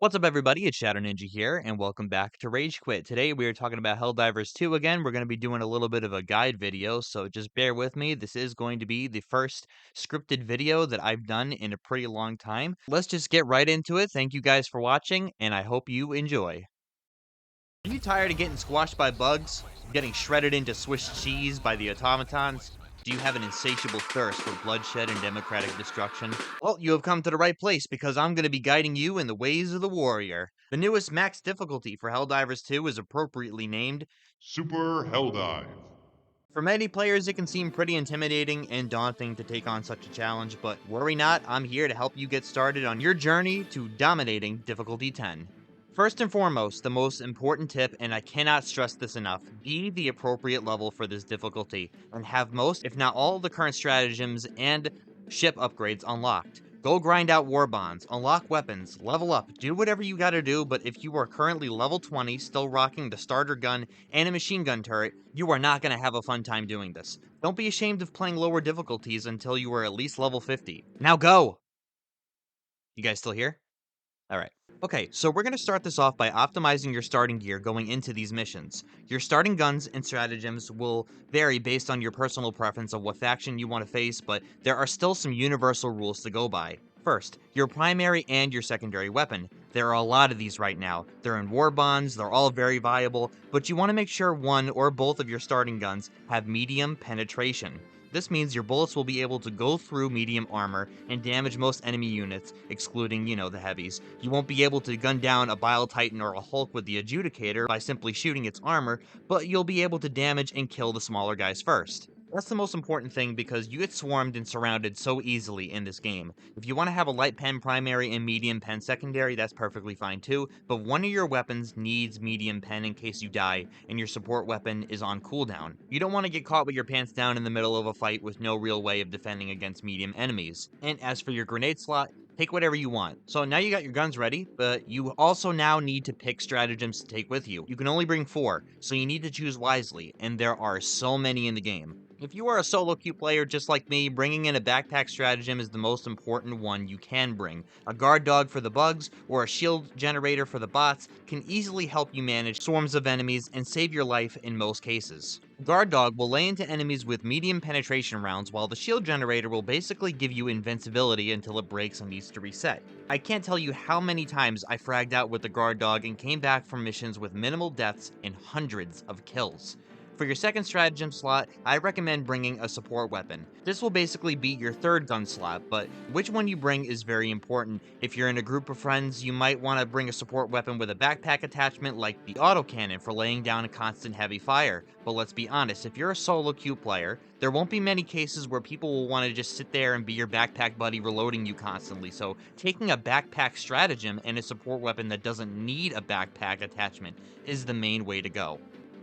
What's up, everybody? It's Shadow Ninja here, and welcome back to Rage Quit. Today, we are talking about Helldivers 2 again. We're going to be doing a little bit of a guide video, so just bear with me. This is going to be the first scripted video that I've done in a pretty long time. Let's just get right into it. Thank you guys for watching, and I hope you enjoy. Are you tired of getting squashed by bugs? Getting shredded into Swiss cheese by the automatons? Do you have an insatiable thirst for bloodshed and democratic destruction? Well, you have come to the right place because I'm going to be guiding you in the ways of the warrior. The newest max difficulty for Helldivers 2 is appropriately named Super Helldive. For many players, it can seem pretty intimidating and daunting to take on such a challenge, but worry not, I'm here to help you get started on your journey to dominating difficulty 10. First and foremost, the most important tip, and I cannot stress this enough, be the appropriate level for this difficulty, and have most, if not all, the current stratagems and ship upgrades unlocked. Go grind out war bonds, unlock weapons, level up, do whatever you gotta do, but if you are currently level 20, still rocking the starter gun and a machine gun turret, you are not gonna have a fun time doing this. Don't be ashamed of playing lower difficulties until you are at least level 50. Now go! You guys still here? Alright. Okay, so we're going to start this off by optimizing your starting gear going into these missions. Your starting guns and stratagems will vary based on your personal preference of what faction you want to face, but there are still some universal rules to go by. First, your primary and your secondary weapon. There are a lot of these right now. They're in war bonds, they're all very viable, but you want to make sure one or both of your starting guns have medium penetration. This means your bullets will be able to go through medium armor and damage most enemy units, excluding, the heavies. You won't be able to gun down a Bile Titan or a Hulk with the Adjudicator by simply shooting its armor, but you'll be able to damage and kill the smaller guys first. That's the most important thing because you get swarmed and surrounded so easily in this game. If you want to have a light pen primary and medium pen secondary, that's perfectly fine too, but one of your weapons needs medium pen in case you die, and your support weapon is on cooldown. You don't want to get caught with your pants down in the middle of a fight with no real way of defending against medium enemies. And as for your grenade slot, take whatever you want. So now you got your guns ready, but you also now need to pick stratagems to take with you. You can only bring 4, so you need to choose wisely, and there are so many in the game. If you are a solo queue player just like me, bringing in a backpack stratagem is the most important one you can bring. A guard dog for the bugs, or a shield generator for the bots, can easily help you manage swarms of enemies and save your life in most cases. Guard dog will lay into enemies with medium penetration rounds, while the shield generator will basically give you invincibility until it breaks and needs to reset. I can't tell you how many times I fragged out with the guard dog and came back from missions with minimal deaths and hundreds of kills. For your second stratagem slot, I recommend bringing a support weapon. This will basically be your third gun slot, but which one you bring is very important. If you're in a group of friends, you might want to bring a support weapon with a backpack attachment like the autocannon for laying down a constant heavy fire. But let's be honest, if you're a solo queue player, there won't be many cases where people will want to just sit there and be your backpack buddy reloading you constantly, so taking a backpack stratagem and a support weapon that doesn't need a backpack attachment is the main way to go.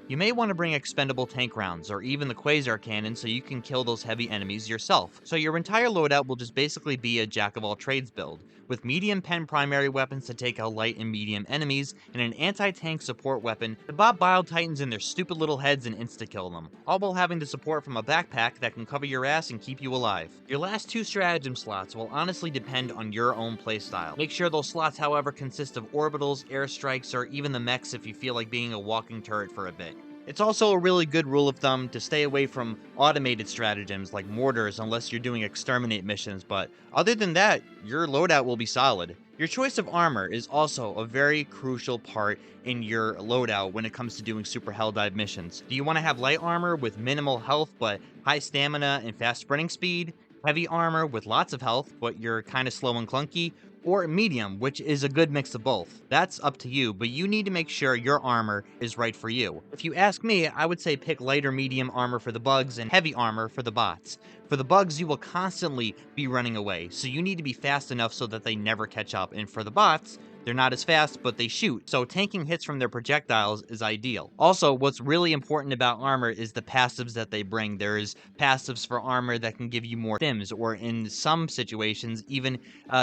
You may want to bring expendable tank rounds, or even the quasar cannon so you can kill those heavy enemies yourself. So your entire loadout will just basically be a jack-of-all-trades build, with medium pen primary weapons to take out light and medium enemies, and an anti-tank support weapon to bob Bile Titans in their stupid little heads and insta-kill them, all while having the support from a backpack that can cover your ass and keep you alive. Your last 2 stratagem slots will honestly depend on your own playstyle. Make sure those slots, however, consist of orbitals, airstrikes, or even the mechs if you feel like being a walking turret for a bit. It's also a really good rule of thumb to stay away from automated stratagems like mortars unless you're doing exterminate missions, but other than that, your loadout will be solid. Your choice of armor is also a very crucial part in your loadout when it comes to doing Super Helldive missions. Do you want to have light armor with minimal health but high stamina and fast sprinting speed? Heavy armor with lots of health but you're kind of slow and clunky? Or medium, which is a good mix of both. That's up to you, but you need to make sure your armor is right for you. If you ask me, I would say pick light or medium armor for the bugs and heavy armor for the bots. For the bugs, you will constantly be running away, so you need to be fast enough so that they never catch up, and for the bots, they're not as fast, but they shoot, so tanking hits from their projectiles is ideal. Also, what's really important about armor is the passives that they bring. There is passives for armor that can give you more stims, or in some situations, even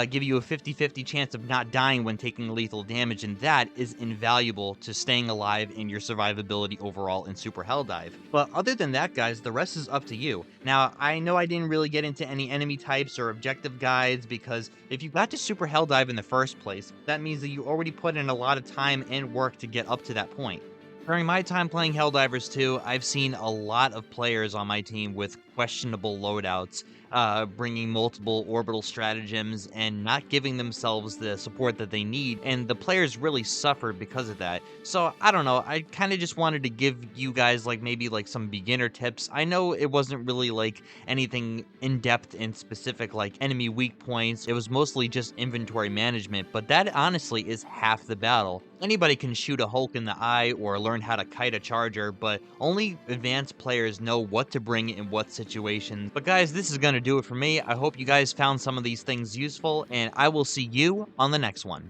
give you a 50-50 chance of not dying when taking lethal damage, and that is invaluable to staying alive and your survivability overall in Super Helldive. But other than that, guys, the rest is up to you. Now, I know I didn't really get into any enemy types or objective guides, because if you got to Super Helldive in the first place, that means means that you already put in a lot of time and work to get up to that point. During my time playing Helldivers 2, I've seen a lot of players on my team with questionable loadouts, bringing multiple orbital stratagems and not giving themselves the support that they need, and the players really suffered because of that. So, I don't know, I kind of just wanted to give you guys, like, maybe, like, some beginner tips. I know it wasn't really, like, anything in-depth and specific, like enemy weak points. It was mostly just inventory management, but that honestly is half the battle. Anybody can shoot a Hulk in the eye or learn how to kite a charger, but only advanced players know what to bring in what situations. But guys, this is gonna do it for me. I hope you guys found some of these things useful, and I will see you on the next one.